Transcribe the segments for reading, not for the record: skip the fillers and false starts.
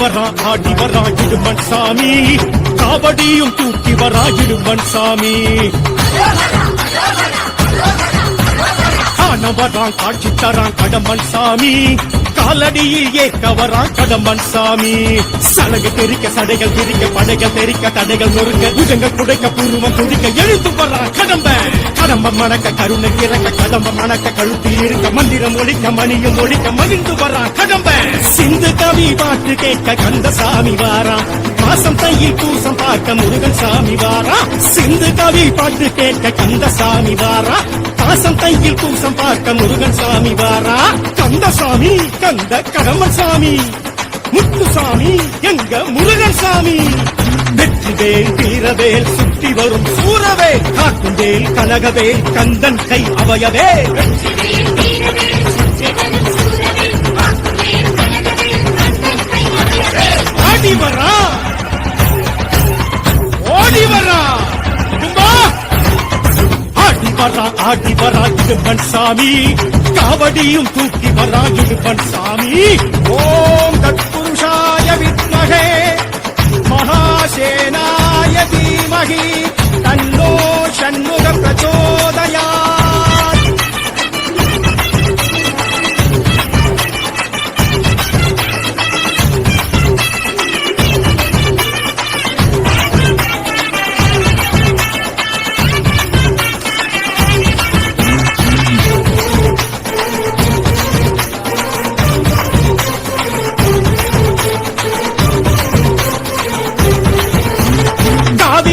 ஆடி வரா இடுமன் சாமி, காவடியும் தூக்கி வரா இடுமன் சாமி. காணவரான் காட்சி தரான் கடம்பன் சாமி, காலடியில் ஏற்க வரான் கடம்பன் சாமி. சலகை தெரிக்க சடைகள் திரிக்க படைகள் தெரிக்க தடைகள் நொறுக்க புஜங்கள் குடைக்க பூர்வம் துடிக்க எழுந்து வரான் கடம்பன். கடம்பம் மணக்க கருணை இறக்க கடம்பம் மணக்க கழுத்தில் இருக்க மந்திரம் ஒழிக்க மணியும் ஒழிக்க மகிழ்ந்து வரான் கடம்பன். சிந்து கவி பாட்டு கேட்க கந்தசாமி வாரான், மாசம் தையில் பூசம் பார்க்க முருகன் சாமி வாரான். சிந்து கவி பாட்டு கேட்க கந்தசாமி வாரான், மாசம் தையில் பூசம் பார்க்க முருகன் சாமி வாரா. கந்தசாமி கந்த கடம்பன் சாமி, முத்துசாமி எங்க முருகன் சாமி. வெற்றிவேல் வீரவேல் சுற்றி வரும் சூரவேல், காட்டுவேல் கனகவேல் கந்தன் கை அவயவே. ஆடி வரா ஓடி வரா ஆடி வரா இடுமன் சாமி, காவடியும் தூக்கி வரா இடுமன் சாமி. ஓம் தத்புருஷாய வித்மஹே மகாசேனாய தீமஹி தன்னோ ஷண்முக பிரச்சோதயாத்.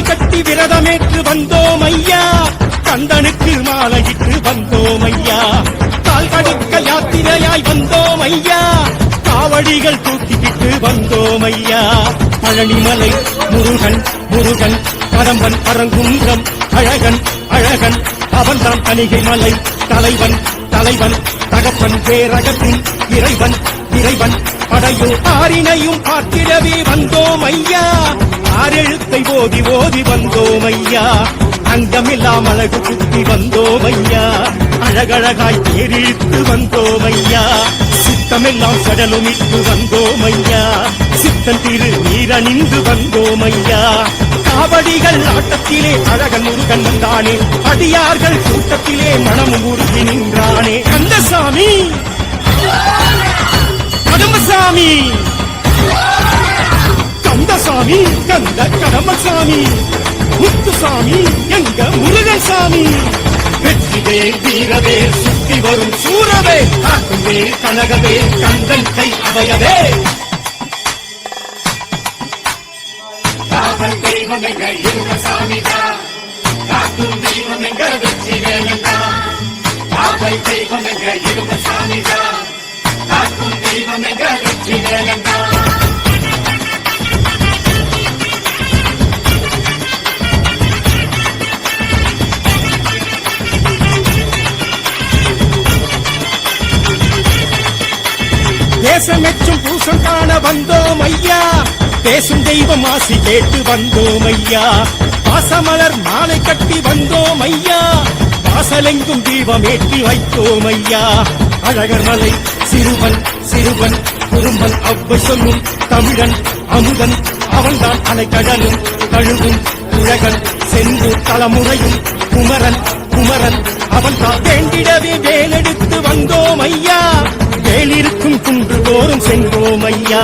கட்டி விரதமேற்று வந்தோம் ஐயா, கந்தனுக்கு மாலையிட்டு வந்தோம் ஐயா. கால் கடுக்க யாத்திரையாய் வந்தோம் ஐயா, காவடிகள் தூக்கிக்கிட்டு வந்தோம் ஐயா. பழனிமலை முருகன் முருகன் பரம்பன் பரங்குன்றம் அழகன் அழகன், அவன்தான் தணிகை மலை தலைவன் தலைவன் தகப்பன் பேரகத்தின் இறைவன் இறைவன். படையும் ஆரினையும் பார்த்திடவே வந்தோம் ஐயா, ஆரெழுத்தை ஓதி ஓதி வந்தோம் ஐயா. அங்கமில்லாம் அழகு குத்தி வந்தோம் ஐயா, அழகழகாய் தேரிழித்து வந்தோம் ஐயா. சித்தமெல்லாம் சடலுமிட்டு வந்தோம் ஐயா, சித்தன் திரு நீரணிந்து வந்தோம் ஐயா. காவடிகள் ஆட்டத்திலே அழகன் முருகன் வந்தானே, அடியார்கள் கூட்டத்திலே மனமும் உருகி நின்றானே. கந்தசாமி கடம்பசாமி, கந்தசாமி கந்த கடம்பசாமி, முத்துசாமி எங்க முருகன் சாமி. வெற்றிவேல் வீரவேல் சுற்றி வரும் சூரவேல், காட்டுவேல் கனகவேல் கந்தன் கை அவயவே. காவல் தெய்வம் எங்க இருமசாமிதான், காக்கும் தெய்வம் எங்க வெற்றிவேலன்தான். காவல் தெய்வம் எங்க இருமசாமிதான், காக்கும் தெய்வம் எங்க வெற்றிவேலன்தான். தேசமெச்சும் பூசம் காண வந்தோம் ஐயா, பேசும் தெய்வம் ஆசி கேட்டு வந்தோம் ஐயா. பாசமலர் மாலை கட்டி வந்தோம் ஐயா, வாசலெங்கும் தீபம் ஏற்றி வைத்தோம் ஐயா. அழகர் மலை சிறுவன் சிறுவன் குறும்பன் அவ்வை சொல்லும் தமிழன் அமுதன், அவன்தான் அலைக்கடலும் கழுவும் உலகன் சென்று தலைமுறையும் குமரன் குமரன், அவன்தான் வேண்டிடவே வேலெடுத்து வந்தோம் ஐயா. வேலிருக்கும் குன்று தோறும் சென்றோம் ஐயா,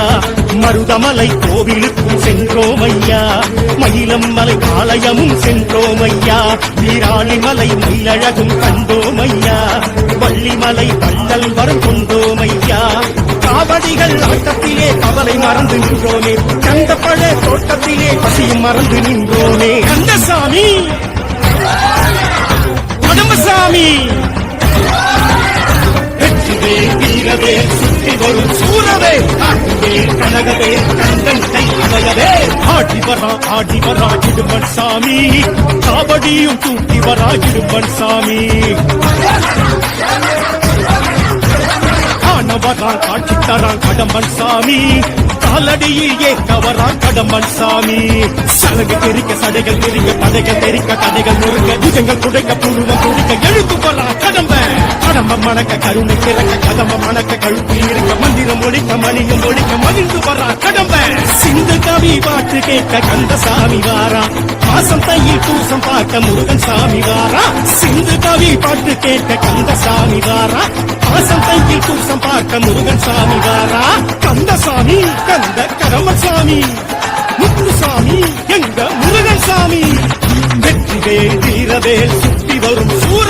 மருதமலை கோவிலுக்கும் சென்றோம் ஐயா. மயிலம் மலை ஆலயமும் சென்றோம் ஐயா, வீராளிமலை மயிலழகும் கண்டோம் ஐயா. வள்ளிமலை வள்ளல் வரம் கொண்டோம் ஐயா. காவடிகள் ஆட்டத்திலே கவலை மறந்து நின்றோமே, கந்த பழ தோட்டத்திலே பசியும் மறந்து நின்றோமே. கந்தசாமி கடம்பசாமி, வெற்றிவேல் வீரவேல் சுற்றி வரும் சூரவேல், காட்டுவேல் கனகவேல் கந்தன் கை அவயவே. ஆடி வரா இடுமன் சாமி, காவடியும் தூக்கி வரா இடுமன் சாமி. காணவரான் காட்சி தரான் கடம்பன் சாமி, காலடியில் ஏற்க வரான் கடம்பன் சாமி. சலகை தெரிக்க சடைகள் தெரிக்க படைகள் தெரிக்க கதைகள் நொறுக்க புஜங்கள் குடைக்க பூர்வம் துடிக்க எழுந்து வரான் கடம்பன். கதம்பம் மணக்க கருணை பிறக்க கதம்பம் மணக்க கழுத்து இருக்க மந்திரம் ஒழிக்க மணியும் ஒழிக்க மகிழ்ந்து வரா கடம்ப சிந்து கவி பாட்டு கேட்க கந்தசாமி வாரா மாசம் தையில் பூசம் பார்க்க முருகன் சாமி வாரா சிந்து கவி பாட்டு கேட்க கந்தசாமி வாரா மாசம் தையில் பூசம் பார்க்க முருகன் சாமி வாரா கந்தசாமி கந்த கடம்பசாமி முத்துசாமி எங்க முருகன் சாமி வெற்றிவேல் வீரவேல் சுத்தி வரும் சூரா